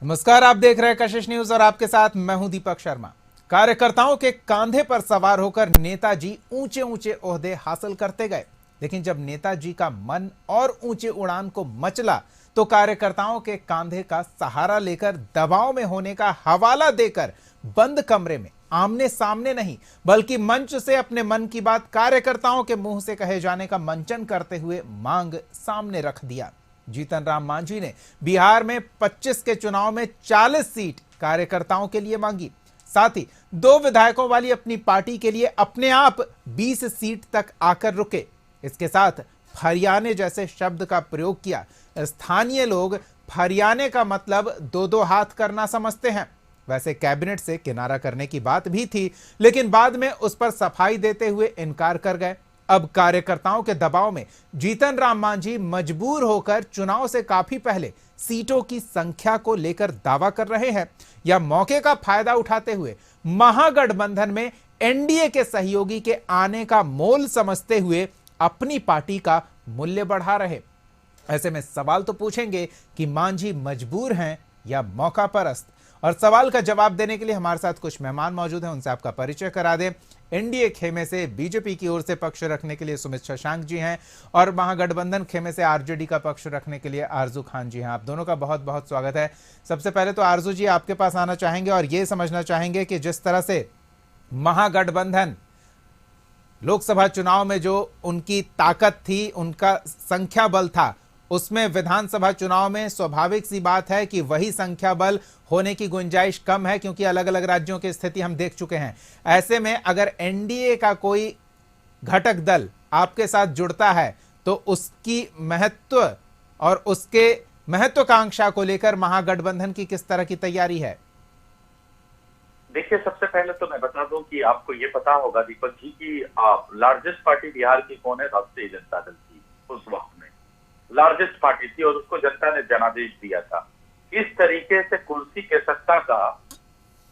नमस्कार, आप देख रहे हैं कशिश न्यूज और आपके साथ मैं हूं दीपक शर्मा। कार्यकर्ताओं के कंधे पर सवार होकर नेताजी ऊंचे ऊंचे ओहदे हासिल करते गए, लेकिन जब नेताजी का मन और ऊंचे उड़ान को मचला तो कार्यकर्ताओं के कंधे का सहारा लेकर दबाव में होने का हवाला देकर बंद कमरे में आमने सामने नहीं बल्कि मंच से अपने मन की बात कार्यकर्ताओं के मुंह से कहे जाने का मंचन करते हुए मांग सामने रख दिया। जीतन राम मांझी ने बिहार में 25 के चुनाव में 40 सीट कार्यकर्ताओं के लिए मांगी, साथ ही 2 विधायकों वाली अपनी पार्टी के लिए अपने आप 20 सीट तक आकर रुके। इसके साथ फरियाने जैसे शब्द का प्रयोग किया। स्थानीय लोग फरियाने का मतलब 2-2 हाथ करना समझते हैं। वैसे कैबिनेट से किनारा करने की बात भी थी, लेकिन बाद में उस पर सफाई देते हुए इनकार कर गए। अब कार्यकर्ताओं के दबाव में जीतन राम मांझी मजबूर होकर चुनाव से काफी पहले सीटों की संख्या को लेकर दावा कर रहे हैं, या मौके का फायदा उठाते हुए महागठबंधन में एनडीए के सहयोगी के आने का मोल समझते हुए अपनी पार्टी का मूल्य बढ़ा रहे। ऐसे में सवाल तो पूछेंगे कि मांझी मजबूर हैं या मौका परस्त। और सवाल का जवाब देने के लिए हमारे साथ कुछ मेहमान मौजूद हैं, उनसे आपका परिचय करा दें। एनडीए खेमे से बीजेपी की ओर से पक्ष रखने के लिए सुमित शशांक जी हैं और महागठबंधन खेमे से आरजेडी का पक्ष रखने के लिए आरजू खान जी हैं। आप दोनों का बहुत बहुत स्वागत है। सबसे पहले तो आरजू जी आपके पास आना चाहेंगे और ये समझना चाहेंगे कि जिस तरह से महागठबंधन लोकसभा चुनाव में जो उनकी ताकत थी, उनका संख्या बल था, उसमें विधानसभा चुनाव में स्वाभाविक सी बात है कि वही संख्या बल होने की गुंजाइश कम है, क्योंकि अलग अलग राज्यों की स्थिति हम देख चुके हैं। ऐसे में अगर एनडीए का कोई घटक दल आपके साथ जुड़ता है तो उसकी महत्व और उसके महत्वाकांक्षा को लेकर महागठबंधन की किस तरह की तैयारी है? देखिए, सबसे पहले तो मैं बता दूं कि आपको ये पता होगा दीपक जी की लार्जेस्ट पार्टी बिहार की कौन है? राष्ट्रीय जनता दल की उस वक्त में लार्जेस्ट पार्टी थी और उसको जनता ने जनादेश दिया था। इस तरीके से कुर्सी के सत्ता का,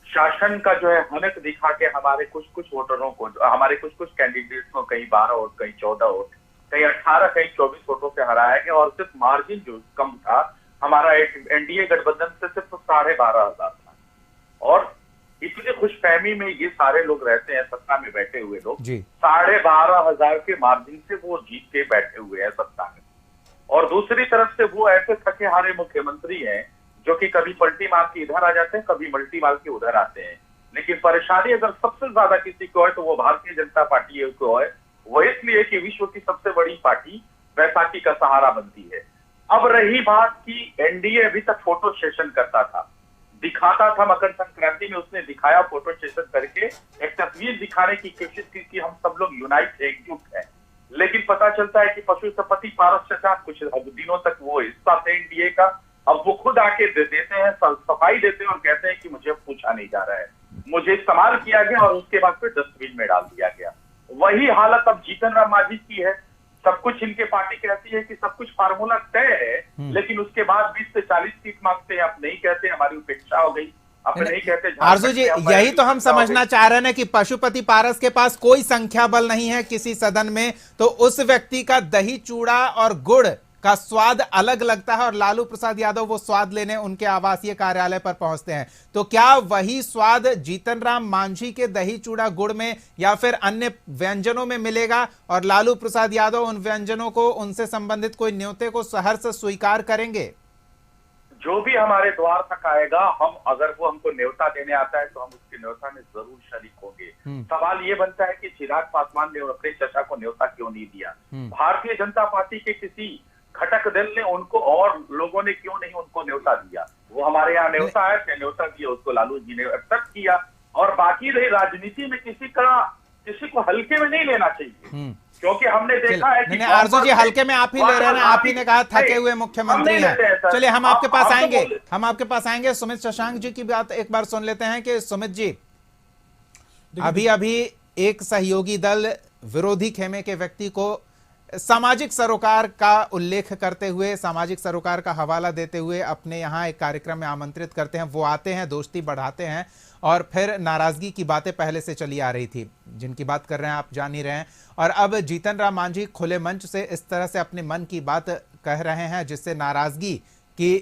शासन का जो है हनक दिखा के हमारे कुछ कुछ वोटरों को, हमारे कुछ कुछ कैंडिडेट्स को कहीं 12 वोट, कहीं 14 वोट, कहीं 18, कहीं 24 वोटों से हराया गया। और सिर्फ मार्जिन जो कम था हमारा एनडीए गठबंधन से सिर्फ 12,500 था। और इतनी खुशफहमी में ये सारे लोग रहते हैं, सत्ता में बैठे हुए लोग 12,500 के मार्जिन से वो जीत के बैठे हुए हैं सत्ता में। और दूसरी तरफ से वो ऐसे थके हारे मुख्यमंत्री हैं जो कि कभी पलटी मार के इधर आ जाते हैं, कभी मल्टी मार के उधर आते हैं। लेकिन परेशानी अगर सबसे ज्यादा किसी को है तो वो भारतीय जनता पार्टी को है। वो इसलिए कि विश्व की सबसे बड़ी पार्टी बैसाखी का सहारा बनती है। अब रही बात की एनडीए अभी तक फोटो सेशन करता था, दिखाता था। मकर संक्रांति में उसने दिखाया, फोटो सेशन करके एक तस्वीर दिखाने की कोशिश की कि हम सब लोग यूनाइट है, एकजुट है। लेकिन पता चलता है कि पशुपति पारस चचा कुछ दिनों तक वो हिस्सा थे एनडीए का, अब वो खुद आके देते हैं, सफाई देते हैं और कहते हैं कि मुझे पूछा नहीं जा रहा है, मुझे इस्तेमाल किया गया और उसके बाद फिर डस्टबिन में डाल दिया गया। वही हालत अब जीतन राम मांझी की है। सब कुछ इनके पार्टी कहती है कि सब कुछ फार्मूला तय है, लेकिन उसके बाद 20 से 40 सीट मांगते हैं। आप नहीं कहते हमारी उपेक्षा हो गई, आप नहीं कहते। आरजू जी, यही तो हम समझना चाह रहे हैं कि पशुपति पारस के पास कोई संख्या बल नहीं है किसी सदन में, तो उस व्यक्ति का दही चूड़ा और गुड़ का स्वाद अलग लगता है और लालू प्रसाद यादव वो स्वाद लेने उनके आवासीय कार्यालय पर पहुंचते हैं। तो क्या वही स्वाद जीतन राम मांझी के दही चूड़ा गुड़ में या फिर अन्य व्यंजनों में मिलेगा और लालू प्रसाद यादव उन व्यंजनों को, उनसे संबंधित कोई न्योते को सहर्ष स्वीकार करेंगे? जो भी हमारे द्वार तक आएगा, हम अगर वो हमको न्योता देने आता है तो हम उसके न्योता में जरूर शरीक होंगे। सवाल ये बनता है कि चिराग पासवान ने अपने चचा को न्योता क्यों नहीं दिया? भारतीय जनता पार्टी के किसी घटक दल ने उनको और लोगों ने क्यों नहीं उनको न्योता दिया? वो हमारे यहाँ न्योता है, न्योता दिया, उसको लालू जी ने एक्सेप्ट किया। और बाकी रही राजनीति में किसी को हल्के में नहीं लेना चाहिए, क्योंकि हमने देखा है कि आरजू जी हल्के में आप ही ले रहे हैं। आप ही ने कहा थके हुए मुख्यमंत्री हैं। चलिए हम आपके पास आएंगे। सुमित शशांक जी की बात एक बार सुन लेते हैं कि सुमित जी, अभी एक सहयोगी दल विरोधी खेमे के व्यक्ति को सामाजिक सरोकार का उल्लेख करते हुए, सामाजिक सरोकार का हवाला देते हुए अपने यहाँ एक कार्यक्रम में आमंत्रित करते हैं। वो आते हैं, दोस्ती बढ़ाते हैं और फिर नाराजगी की बातें पहले से चली आ रही थी, जिनकी बात कर रहे हैं आप जान ही रहे हैं। और अब जीतन राम मांझी खुले मंच से इस तरह से अपने मन की बात कह रहे हैं जिससे नाराजगी की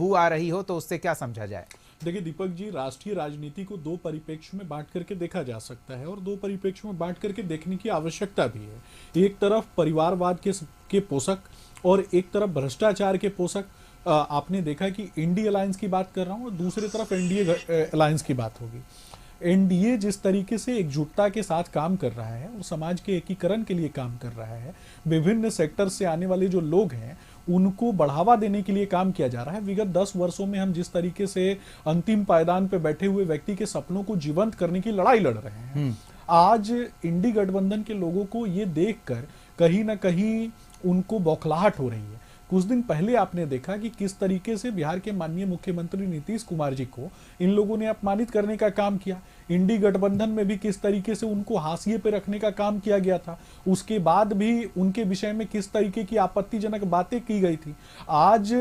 बदबू आ रही हो तो उससे क्या समझा जाए? देखिए दीपक जी, राष्ट्रीय राजनीति को दो परिप्रेक्ष्य में बांट करके देखा जा सकता है और दो परिप्रेक्ष्य में बांट करके देखने की आवश्यकता भी है। एक तरफ परिवारवाद के पोषक और एक तरफ भ्रष्टाचार के पोषक। आपने देखा कि इंडी अलायंस की बात कर रहा हूं और दूसरी तरफ एनडीए अलायंस की बात होगी। एनडीए जिस तरीके से एकजुटता के साथ काम कर रहा है और समाज के एकीकरण के लिए काम कर रहा है, विभिन्न सेक्टर से आने वाले जो लोग हैं उनको बढ़ावा देने के लिए काम किया जा रहा है। विगत 10 वर्षों में हम जिस तरीके से अंतिम पायदान पे बैठे हुए व्यक्ति के सपनों को जीवंत करने की लड़ाई लड़ रहे हैं, आज इंडी गठबंधन के लोगों को ये देखकर कहीं ना कहीं उनको बौखलाहट हो रही है। कुछ दिन पहले आपने देखा कि किस तरीके से बिहार के माननीय मुख्यमंत्री नीतीश कुमार जी को इन लोगों ने अपमानित करने का काम किया। इंडी गठबंधन में भी किस तरीके से उनको हाशिए पे रखने का काम किया गया था। उसके बाद भी उनके विषय में किस तरीके की आपत्तिजनक बातें की गई थी। आज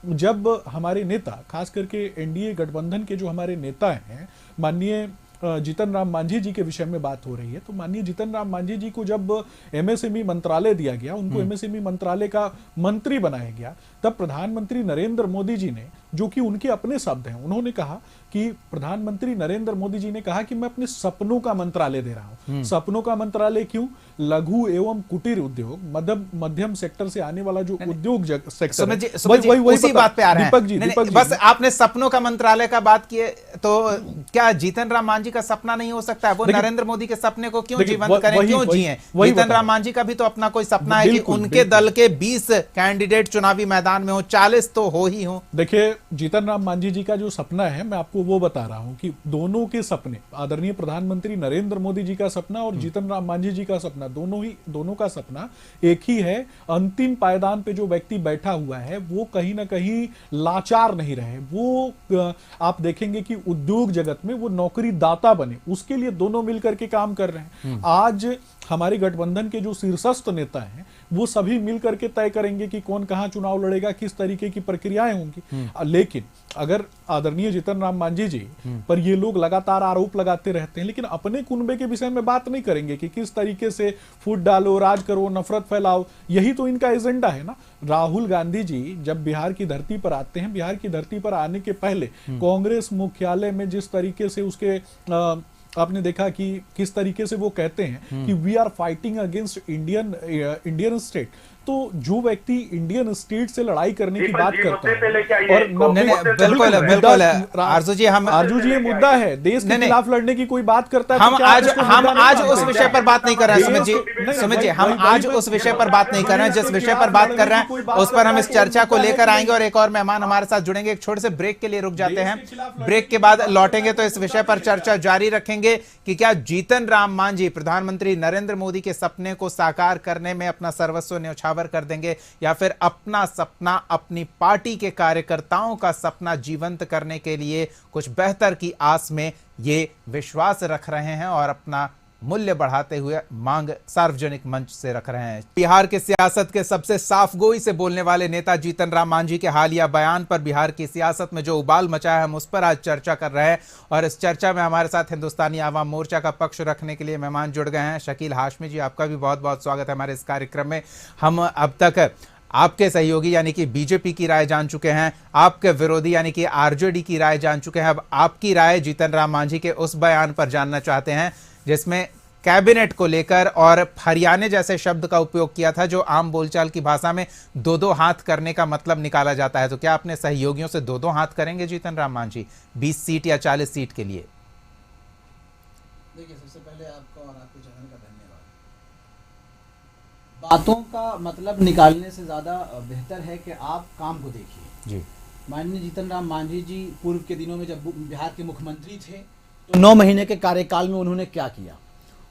जब हमारे नेता, खास करके एनडीए गठबंधन के जो हमारे नेता हैं, माननीय जीतन राम मांझी जी के विषय में बात हो रही है, तो माननीय जीतन राम मांझी जी को जब एमएसएमई मंत्रालय दिया गया, उनको एमएसएमई मंत्रालय का मंत्री बनाया गया, तब प्रधानमंत्री नरेंद्र मोदी जी ने, जो कि उनके अपने शब्द हैं, उन्होंने कहा कि प्रधानमंत्री नरेंद्र मोदी जी ने कहा कि मैं अपने सपनों का मंत्रालय दे रहा हूं। सपनों का मंत्रालय क्यों? लघु एवं कुटीर उद्योग, मध्यम सेक्टर से आने वाला जो उद्योग सेक्टर है, उसी बात पे आ रहे हैं। दीपक जी, बस आपने सपनों का मंत्रालय का बात किए, तो क्या जीतन राम मांझी का सपना नहीं हो सकता है? वो नरेंद्र मोदी के सपने को क्यों जीवंत करें, क्यों जिए? जीतन राम मांझी का भी तो अपना कोई सपना है कि उनके दल के 20 कैंडिडेट चुनावी मैदान में हो, 40 तो हो ही हो। देखिए, जीतन राम मांझी जी का जो सपना है, मैं आपको वो बता रहा हूं कि दोनों के सपने, आदरणीय प्रधानमंत्री नरेंद्र मोदी जी का सपना और जीतन राम मांझी जी का सपना, दोनों का सपना एक ही है। अंतिम पायदान पे जो व्यक्ति बैठा हुआ है वो कहीं ना कहीं लाचार नहीं रहे, वो आप देखेंगे कि उद्योग जगत में वो नौकरी दाता बने, उसके लिए दोनों मिलकर के काम कर रहे हैं। आज हमारे गठबंधन के जो शीर्षस्थ नेता हैं वो सभी मिलकर के तय करेंगे कि कौन कहां चुनाव लड़ेगा, किस तरीके की प्रक्रियाएं होंगी। लेकिन अगर आदरणीय जीतन राम मांझी जी पर ये लोग लगातार आरोप लगाते रहते हैं, लेकिन अपने कुनबे के विषय में बात नहीं करेंगे कि किस तरीके से फूट डालो, राज करो, नफरत फैलाओ, यही तो इनका एजेंडा है ना। राहुल गांधी जी जब बिहार की धरती पर आते हैं, बिहार की धरती पर आने के पहले कांग्रेस मुख्यालय में जिस तरीके से उसके आपने देखा कि किस तरीके से वो कहते हैं कि we are fighting against Indian state. तो जो व्यक्ति इंडियन स्टेट से लड़ाई करने की बात करता है और बिल्कुल आरजू जी, ये मुद्दा है, देश के खिलाफ लड़ने की कोई बात करता है, हम आज उस विषय पर बात नहीं कर रहे हैं। सुमित जी, हम आज उस विषय पर बात नहीं कर रहे हैं। जिस विषय पर बात कर रहे हैं उस पर हम इस चर्चा को लेकर आएंगे और एक और मेहमान हमारे साथ जुड़ेंगे। एक छोटे से ब्रेक के लिए रुक जाते हैं, ब्रेक के बाद लौटेंगे तो इस विषय पर चर्चा जारी रखेंगे कि क्या जीतन राम मांझी प्रधानमंत्री नरेंद्र मोदी के सपने को साकार करने में अपना सर्वस्व न्यौछावर कर देंगे या फिर अपना सपना, अपनी पार्टी के कार्यकर्ताओं का सपना जीवंत करने के लिए कुछ बेहतर की आस में ये विश्वास रख रहे हैं और अपना मूल्य बढ़ाते हुए मांग सार्वजनिक मंच से रख रहे हैं। बिहार के सियासत के सबसे साफगोई से बोलने वाले नेता जीतन राम मांझी के हालिया बयान पर बिहार की सियासत में जो उबाल मचा है, हम उस पर आज चर्चा कर रहे हैं और इस चर्चा में हमारे साथ हिंदुस्तानी आवाम मोर्चा का पक्ष रखने के लिए मेहमान जुड़ गए हैं। शकील हाशमी जी, आपका भी बहुत बहुत स्वागत है हमारे इस कार्यक्रम में। हम अब तक आपके सहयोगी यानी कि बीजेपी की राय जान चुके हैं, आपके विरोधी यानी कि आरजेडी की राय जान चुके हैं। अब आपकी राय जीतन राम मांझी के उस बयान पर जानना चाहते हैं जिसमें कैबिनेट को लेकर और हरियाणे जैसे शब्द का उपयोग किया था, जो आम बोलचाल की भाषा में दो हाथ करने का मतलब निकाला जाता है। तो क्या अपने सहयोगियों से दो हाथ करेंगे जीतन राम मांझी 20 सीट या 40 सीट के लिए? देखिए, सबसे पहले आपका और आपके चैनल का धन्यवाद। बातों का मतलब निकालने से ज़्यादा बेहतर है कि आप काम को देखिए जी। माननीय जीतन राम मांझी जी पूर्व के दिनों में जब बिहार के मुख्यमंत्री थे तो 9 महीने के कार्यकाल में उन्होंने क्या किया,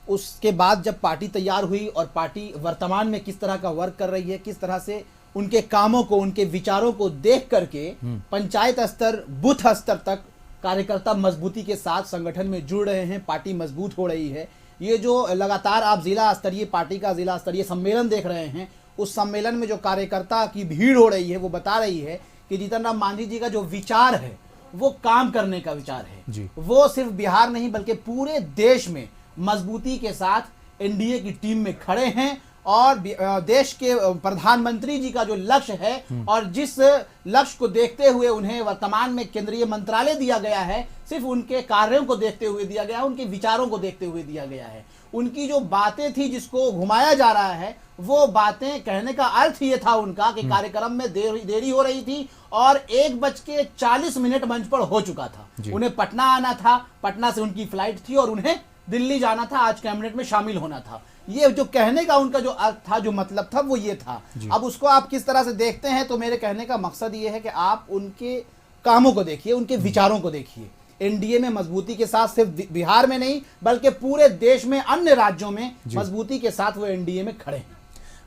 उसके बाद जब पार्टी तैयार हुई और पार्टी वर्तमान में किस तरह का वर्क कर रही है, किस तरह से उनके कामों को, उनके विचारों को देख करके पंचायत स्तर, बूथ स्तर तक कार्यकर्ता मजबूती के साथ संगठन में जुड़ रहे हैं, पार्टी मजबूत हो रही है। ये जो लगातार आप जिला स्तरीय पार्टी का जिला स्तरीय सम्मेलन देख रहे हैं, उस सम्मेलन में जो कार्यकर्ता की भीड़ हो रही है वो बता रही है कि जीतन राम मांझी जी का जो विचार है वो काम करने का विचार है जी। वो सिर्फ बिहार नहीं बल्कि पूरे देश में मजबूती के साथ एनडीए की टीम में खड़े हैं और देश के प्रधानमंत्री जी का जो लक्ष्य है और जिस लक्ष्य को देखते हुए उन्हें वर्तमान में केंद्रीय मंत्रालय दिया गया है, सिर्फ उनके कार्यों को देखते हुए दिया गया है, उनके विचारों को देखते हुए दिया गया है। उनकी जो बातें थी जिसको घुमाया जा रहा है, वो बातें कहने का अर्थ ये था उनका कि कार्यक्रम में देरी हो रही थी और 1:40 मंच पर हो चुका था। उन्हें पटना आना था, पटना से उनकी फ्लाइट थी और उन्हें दिल्ली जाना था, आज कैबिनेट में शामिल होना था। ये जो कहने का उनका जो अर्थ था, जो मतलब था, वो ये था। अब उसको आप किस तरह से देखते हैं, तो मेरे कहने का मकसद ये है कि आप उनके कामों को देखिए, उनके विचारों को देखिए। एनडीए में मजबूती के साथ सिर्फ बिहार में नहीं बल्कि पूरे देश में अन्य राज्यों में मजबूती के साथ वो एनडीए में खड़े हैं।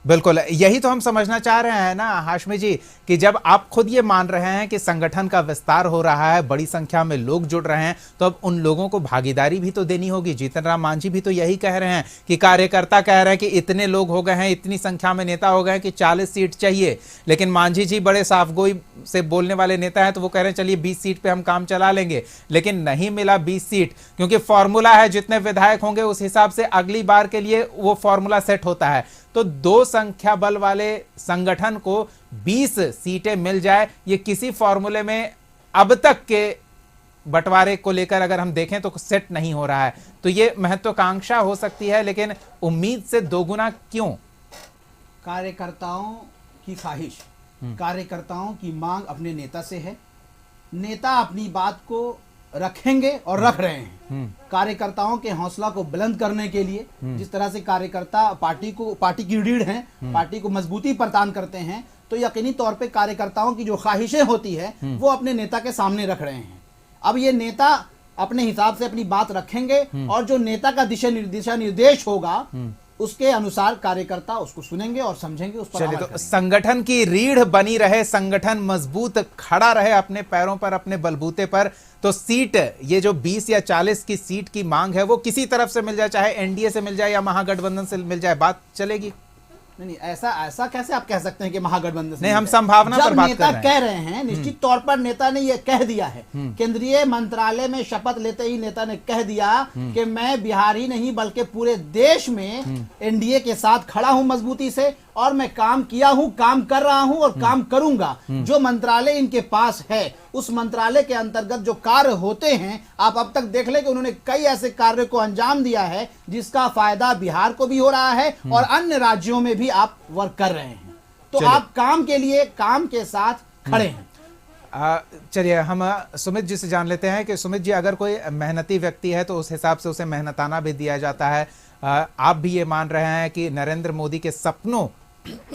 बिल्कुल, यही तो हम समझना चाह रहे हैं ना हाशमी जी, कि जब आप खुद ये मान रहे हैं कि संगठन का विस्तार हो रहा है, बड़ी संख्या में लोग जुड़ रहे हैं, तो अब उन लोगों को भागीदारी भी तो देनी होगी। जीतन राम मांझी भी तो यही कह रहे हैं कि कार्यकर्ता कह रहे हैं कि इतने लोग हो गए हैं, इतनी संख्या में नेता हो गए हैं कि 40 सीट चाहिए, लेकिन मांझी जी बड़े साफगोई से बोलने वाले नेता हैं, तो वो कह रहे हैं चलिए 20 सीट पे हम काम चला लेंगे। लेकिन नहीं मिला 20 सीट, क्योंकि फॉर्मूला है जितने विधायक होंगे उस हिसाब से अगली बार के लिए वो फॉर्मूला सेट होता है। तो 2 संख्या बल वाले संगठन को 20 सीटें मिल जाए, ये किसी फॉर्मूले में अब तक के बंटवारे को लेकर अगर हम देखें तो सेट नहीं हो रहा है। तो ये महत्वाकांक्षा हो सकती है, लेकिन उम्मीद से दोगुना क्यों? कार्यकर्ताओं की ख्वाहिश, कार्यकर्ताओं की मांग अपने नेता से है। नेता अपनी बात को रखेंगे और रख रहे हैं। कार्यकर्ताओं के हौसला को बुलंद करने के लिए जिस तरह से कार्यकर्ता पार्टी की रीढ़ हैं, पार्टी को मजबूती प्रदान करते हैं, तो यकीनी तौर पे कार्यकर्ताओं की जो ख्वाहिशें होती है वो अपने नेता के सामने रख रहे हैं। अब ये नेता अपने हिसाब से अपनी बात रखेंगे और जो नेता का दिशा निर्देश होगा उसके अनुसार कार्यकर्ता उसको सुनेंगे और समझेंगे, उस पर चलिए, तो संगठन की रीढ़ बनी रहे, संगठन मजबूत खड़ा रहे अपने पैरों पर, अपने बलबूते पर, तो सीट, ये जो 20 या 40 की सीट की मांग है वो किसी तरफ से मिल जाए, चाहे एनडीए से मिल जाए या महागठबंधन से मिल जाए, बात चलेगी? नहीं, ऐसा कैसे आप कह सकते हैं कि महागठबंधन से? नहीं, हम संभावना पर बात कर रहे हैं। कह रहे हैं, निश्चित तौर पर नेता ने यह कह दिया है, केंद्रीय मंत्रालय में शपथ लेते ही नेता ने कह दिया कि मैं बिहार ही नहीं बल्कि पूरे देश में एनडीए के साथ खड़ा हूं मजबूती से, और मैं काम किया हूं, काम कर रहा हूं और काम करूंगा। जो मंत्रालय इनके पास है उस मंत्रालय के अंतर्गत जो कार्य होते हैं, आप अब तक देख लें कि उन्होंने कई ऐसे कार्यों को अंजाम दिया है जिसका फायदा बिहार को भी हो रहा है और अन्य राज्यों में भी आप वर्क कर रहे हैं। तो आप काम के लिए काम के साथ खड़े हैं। चलिए, हम सुमित जी से जान लेते हैं कि सुमित जी, अगर कोई मेहनती व्यक्ति है तो उस हिसाब से उसे मेहनताना भी दिया जाता है। आप भी ये मान रहे हैं कि नरेंद्र मोदी के सपनों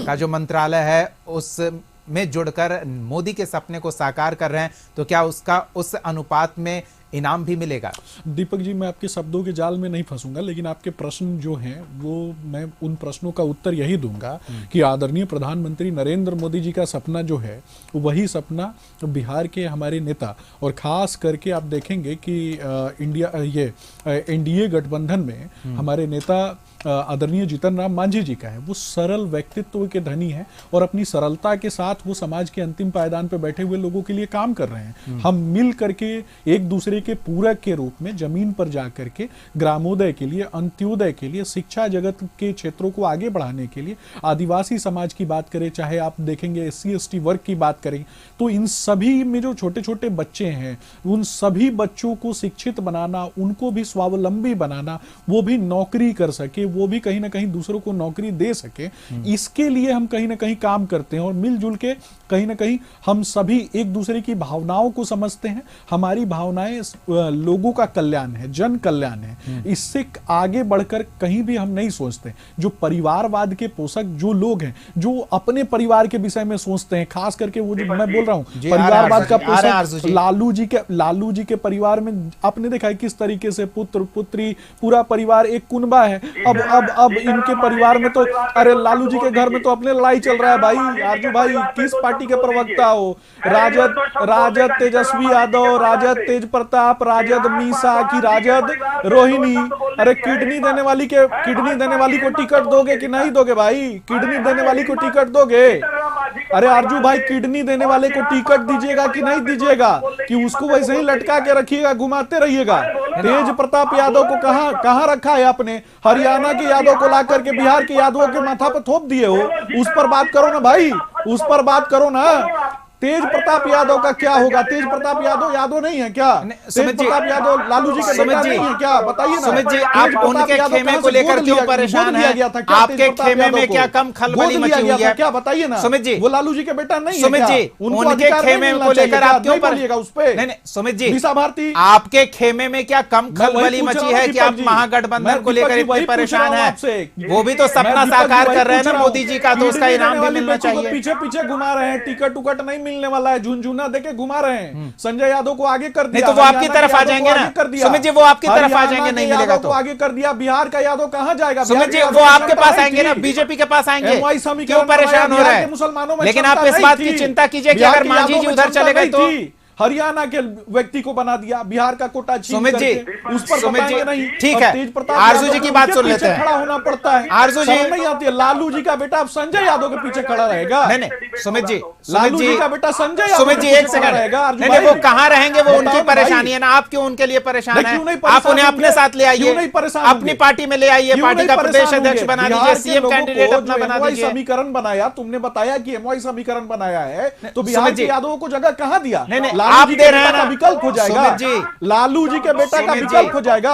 का जो मंत्रालय है उसमें जुड़कर मोदी के सपने को साकार कर रहे हैं, तो क्या उसका उस अनुपात में इनाम भी मिलेगा? दीपक जी, मैं आपके शब्दों के जाल में नहीं फंसूंगा, लेकिन आपके प्रश्न जो हैं वो मैं उन प्रश्नों का उत्तर यही दूंगा कि आदरणीय प्रधानमंत्री नरेंद्र मोदी जी का सपना जो है वही सपना बिहार के हमारे नेता, और खास करके आप देखेंगे कि एनडीए गठबंधन में हमारे नेता आदरणीय जीतन राम मांझी जी का है। वो सरल व्यक्तित्व के धनी है और अपनी सरलता के साथ वो समाज के अंतिम पायदान पर बैठे हुए लोगों के लिए काम कर रहे हैं। हम मिल करके एक दूसरे के पूरक के रूप में जमीन पर जा करके ग्रामोदय के लिए, अंत्योदय के लिए, शिक्षा जगत के क्षेत्रों को आगे बढ़ाने के लिए, आदिवासी समाज की बात करें, चाहे आप देखेंगे SC/ST वर्ग की बात करें, तो इन सभी में जो छोटे छोटे बच्चे हैं उन सभी बच्चों को शिक्षित बनाना, उनको भी स्वावलंबी बनाना, वो भी नौकरी कर सके, वो भी कहीं ना कहीं दूसरों को नौकरी दे सके, इसके लिए हम कहीं ना कहीं काम करते हैं। और मिलजुल के कहीं ना कहीं हम सभी एक दूसरे की भावनाओं को समझते हैं। हमारी भावनाएं लोगों का कल्याण है, जन कल्याण है, इससे आगे बढ़कर कहीं भी हम नहीं सोचते। जो परिवारवाद के पोषक जो लोग हैं, जो अपने परिवार के विषय में सोचते हैं, खास करके वो जो मैं बोल रहा हूं परिवारवाद का पोषक लालू जी के परिवार में आपने देखा है किस तरीके से पुत्र पुत्री पूरा परिवार एक कुनबा है। अब इनके परिवार में तो, अरे लालू जी के घर में तो अपने लड़ाई चल रहा है भाई। आरजू भाई किस पार्टी के प्रवक्ता हो? राजद तेजस्वी यादव, राजद तेज प्रताप, राजद मीसा की राजद रोहिणी। अरे किडनी देने वाली को टिकट दोगे कि नहीं दोगे भाई? किडनी देने वाली को टिकट दोगे? अरे आरजू भाई, किडनी देने वाले को टिकट दीजिएगा कि नहीं दीजिएगा, कि उसको वैसे ही लटका के रखिएगा, घुमाते रहिएगा? तेज प्रताप यादव को कहां रखा है आपने? हरियाणा के यादव को ला करके बिहार के यादवों के माथा पर थोप दिए हो। उस पर बात करो ना भाई, उस पर बात करो ना। तेज प्रताप यादव का क्या होगा? तेज प्रताप यादव नहीं है क्या? तेज प्रताप यादव लालू जी का बेटा नहीं है क्या? बताइए ना। सुमित जी, आप उनके खेमे को लेकर क्यों परेशान हैं? आपके खेमे में क्या कम खलबली मची हुई है? क्या बताइए ना। सुमित जी, वो लालू जी का बेटा नहीं है। सुमित जी, उनके खेमे को लेकर आप क्यों बोलिएगा उस पे? नहीं, सुमित जी, दिशा भारती, आपके खेमे में क्या कम खलबली मची है कि आप महागठबंधन को लेकर इतने परेशान हैं? वो भी तो सपना साकार कर रहे हैं ना मोदी जी का, तो उसका इनाम भी मिलना चाहिए। पीछे पीछे घुमा रहे हैं, टिकट उकट नहीं मिलने वाला है, झुनझुना देके घुमा रहे हैं। संजय यादव को आगे कर दिया, नहीं तो वो आपकी तरफ आ जाएंगे ना। सुमित जी, वो आपकी तरफ आ जाएंगे, नहीं मिलेगा तो आगे कर दिया। बिहार का यादव कहां जाएगा? सुमित जी, वो आपके पास आएंगे ना, बीजेपी के पास आएंगे। क्यों परेशान हो रहे हैं? मुसलमानों में लेकिन आप इस बात की चिंता कीजिए कि अगर मांझी जी उधर चले गए तो हरियाणा के व्यक्ति को बना दिया, बिहार का कोटा छीन सुमित जी, उस पर सुमित जी, नहीं। ठीक है, आरजू जी की बात सुन लेते हैं। खड़ा होना पड़ता है, आरजू जी नहीं आती है। लालू जी का बेटा अब संजय यादव के पीछे खड़ा रहेगा। नहीं, सुमित जी, लालू जी का बेटा संजय यादव, सुमित जी एक सेकंड रहेगा। नहीं, वो कहाँ रहेंगे? वो उनकी परेशानी है ना, आप क्यों उनके लिए परेशान है? आप उन्हें अपने साथ ले आइए, अपनी पार्टी में ले आइए, पार्टी का प्रदेश अध्यक्ष बना दीजिए, सीएम कैंडिडेट अपना बना दीजिए। समीकरण बनाया, तुमने बताया कि एमवाई समीकरण बनाया है, तो बिहार के यादवों को जगह कहां दिया? नहीं, आप दे रहे हैं ना, विकल्प हो जाएगा जी। लालू जी के बेटा का विकल्प हो जाएगा।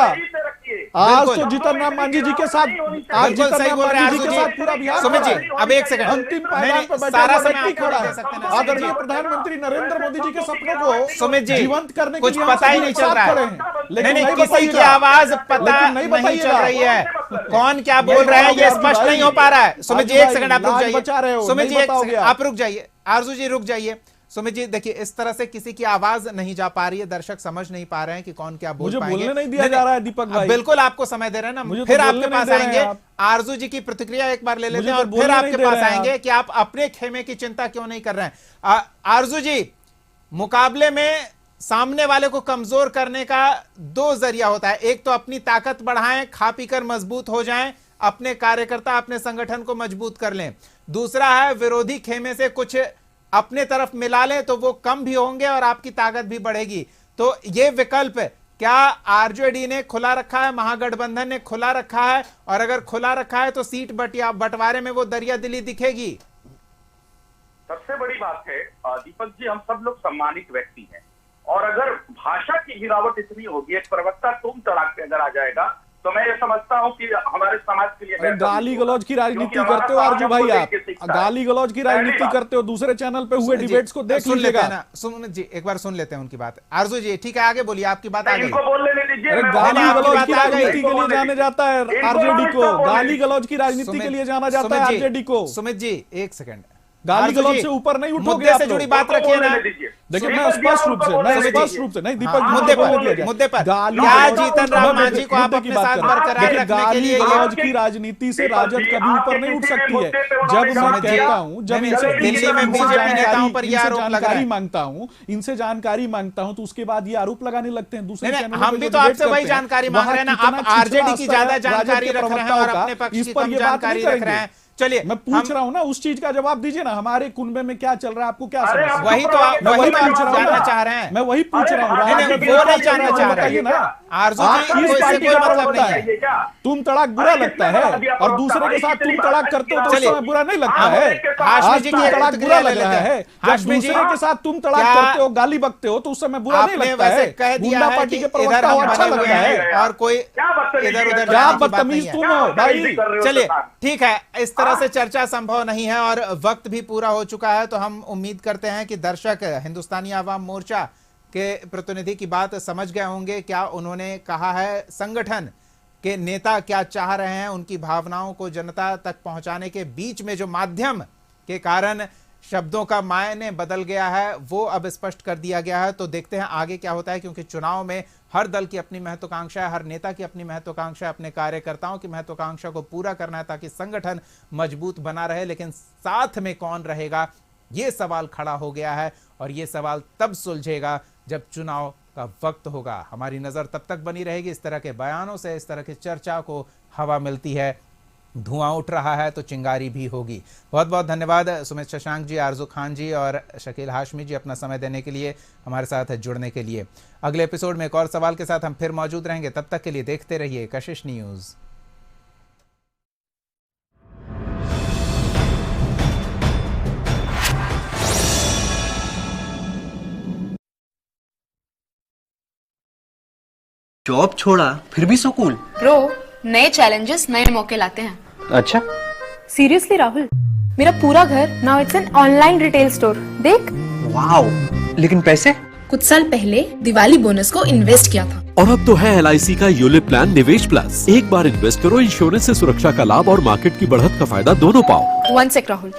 आज तो जीतन राम मांझी जी के साथ, आज जीतन राम मांझी जी के साथ पूरा बिहार। सुमित जी, अब एक सेकंड, अंतिम पायदान पर बैठा व्यक्ति खड़ा है। आदरणीय प्रधानमंत्री नरेंद्र मोदी जी के सपनों को सुमित जी जीवंत करने के कुछ लिए पता ही नहीं चल रहा है। नहीं, किसी की आवाज पता नहीं चल रही है, कौन क्या बोल रहा है ये स्पष्ट नहीं हो पा रहा है। सुमित जी एक सेकंड, आप रुक जाइए। सुमित जी एक सेकंड, आप रुक जाइए। आरजू जी रुक जाइए। सुमित जी देखिए, इस तरह से किसी की आवाज नहीं जा पा रही है, दर्शक समझ नहीं पा रहे हैं कि कौन क्या बोल पाएंगे। मुझे बोलने नहीं दिया जा रहा है दीपक भाई। बिल्कुल आपको समय दे रहे हैं ना, फिर आपके पास आएंगे। आरजू जी की प्रतिक्रिया एक बार ले लेते हैं और फिर आपके पास आएंगे कि आप अपने खेमे की चिंता क्यों नहीं कर रहे हैं। आरजू जी, मुकाबले में सामने वाले को कमजोर करने का दो जरिया होता है। एक तो अपनी ताकत बढ़ाएं, खा पीकर मजबूत हो जाएं, अपने कार्यकर्ता अपने संगठन को मजबूत कर लें। दूसरा है विरोधी खेमे से कुछ अपने तरफ मिला लें तो वो कम भी होंगे और आपकी ताकत भी बढ़ेगी। तो ये विकल्प क्या आरजेडी ने खुला रखा है, महागठबंधन ने खुला रखा है? और अगर खुला रखा है तो सीट बंटवारे में वो दरिया दिली दिखेगी? सबसे बड़ी बात है दीपक जी, हम सब लोग सम्मानित व्यक्ति हैं, और अगर भाषा की गिरावट इतनी होगी, एक प्रवक्ता तुम तड़ाक पे अगर आ जाएगा, तो मैं ये समझता हूं कि हमारे समाज के लिए गाली गलौज की राजनीति करते हो आरजू भाई, आप गाली गलौज की राजनीति करते हो। दूसरे चैनल पे हुए डिबेट्स को देख लीजिएगा ना। सुमित जी एक बार सुन लेते हैं उनकी बात। आरजू जी ठीक है, आगे बोलिए, आपकी बात आ गई। गाली गलौज की राजनीति के लिए जाने जाता है आरजेडी को, गाली गलौज की राजनीति के लिए जाना जाता है आरजेडी को। सुमित जी एक सेकंड, गाली गलौज से ऊपर नहीं उठोगे आप। से जुड़ी बात रखिए ना। देखिए मैं स्पष्ट रूप से नहीं दीपक मुद्दे पर क्या जीतन राम मांझी को आप अपने साथ बरकरार रखने के लिए गलौज की राजनीति से राजद कभी ऊपर नहीं उठ सकती है। जब मैं कहता हूं, जब दिल्ली में बीजेपी नेताओं पर यह आरोप जानकारी मांगता हूं, इनसे जानकारी मांगता हूं, तो उसके बाद ये आरोप लगाने लगते हैं दूसरे चैनल। हम भी तो आपसे वही जानकारी मांग रहे हैं ना। आप आरजेडी की ज्यादा जानकारी रख रहे हैं और अपने पक्ष की कम जानकारी रख रहे हैं। चलिए मैं पूछ रहा हूं ना, उस चीज का जवाब दीजिए ना। हमारे कुनबे में क्या चल रहा है, आपको क्या समझ? वही तो आप जानना चाह रहे हैं। मैं वही पूछ रहा हूं। वो नहीं जानना चाह रहे हैं ना। आरजू जी इस पार्टी का मतलब नहीं है। तुम तड़ाक बुरा लगता है और दूसरे के साथ तुम तड़ाक करते हो तो उस समय बुरा नहीं लगता है। आज तुम तड़ाक बुरा लग रहा है, जब दूसरे के साथ तुम तड़ाक करते हो, गाली बकते हो, तो उस समय बुरा नहीं लगता है। गुंडा पार्टी के प्रवक्ता हो, अच्छा लगता है। और कोई इधर उधर क्या बदतमीज तुम हो भाई। चलिए ठीक है, इस तरह से चर्चा संभव नहीं है और वक्त भी पूरा हो चुका है। तो हम उम्मीद करते हैं कि दर्शक हिंदुस्तानी आवाम मोर्चा के प्रतिनिधि की बात समझ गए होंगे। क्या उन्होंने कहा है, संगठन के नेता क्या चाह रहे हैं, उनकी भावनाओं को जनता तक पहुंचाने के बीच में जो माध्यम के कारण शब्दों का मायने बदल गया है वो अब स्पष्ट कर दिया गया है। तो देखते हैं आगे क्या होता है, क्योंकि चुनाव में हर दल की अपनी महत्वाकांक्षा है, हर नेता की अपनी महत्वाकांक्षा है, अपने कार्यकर्ताओं की महत्वाकांक्षा को पूरा करना है ताकि संगठन मजबूत बना रहे। लेकिन साथ में कौन रहेगा, ये सवाल खड़ा हो गया है और ये सवाल तब सुलझेगा जब चुनाव का वक्त होगा। हमारी नजर तब तक बनी रहेगी। इस तरह के बयानों से, इस तरह की चर्चा को हवा मिलती है धुआं उठ रहा है तो चिंगारी भी होगी। बहुत बहुत धन्यवाद सुमित शशांक जी, आरजू खान जी और शकील हाशमी जी अपना समय देने के लिए, हमारे साथ जुड़ने के लिए। अगले एपिसोड में एक और सवाल के साथ हम फिर मौजूद रहेंगे। तब तक के लिए देखते रहिए कशिश न्यूज। जॉब छोड़ा फिर भी सुकून। ब्रो, नए चैलेंजेस नए मौके लाते हैं। अच्छा, सीरियसली राहुल, मेरा पूरा घर now it's an online retail store. देख, वाओ, लेकिन पैसे? कुछ साल पहले दिवाली बोनस को इन्वेस्ट किया था। और अब तो है LIC का यूलिप प्लान निवेश प्लस। एक बार इन्वेस्ट करो, इंश्योरेंस से सुरक्षा का लाभ और मार्केट की बढ़त का फायदा दोनों पाओ। One sec Rahul.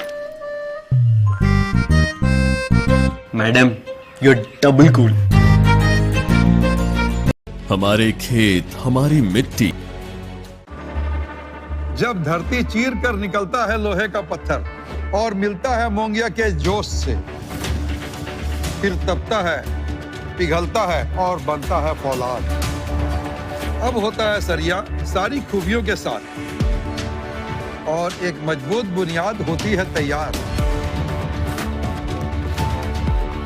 Madam, you are double cool. हमारे खेत, हमारी मिट्टी। जब धरती चीर कर निकलता है लोहे का पत्थर और मिलता है मोंगिया के जोश से, फिर तपता है, पिघलता है और बनता है फौलाद। अब होता है सरिया सारी खूबियों के साथ और एक मजबूत बुनियाद होती है तैयार,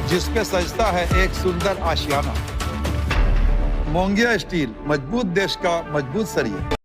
जिस पे सजता है एक सुंदर आशियाना। मोंगिया स्टील, मजबूत देश का मजबूत सरिया।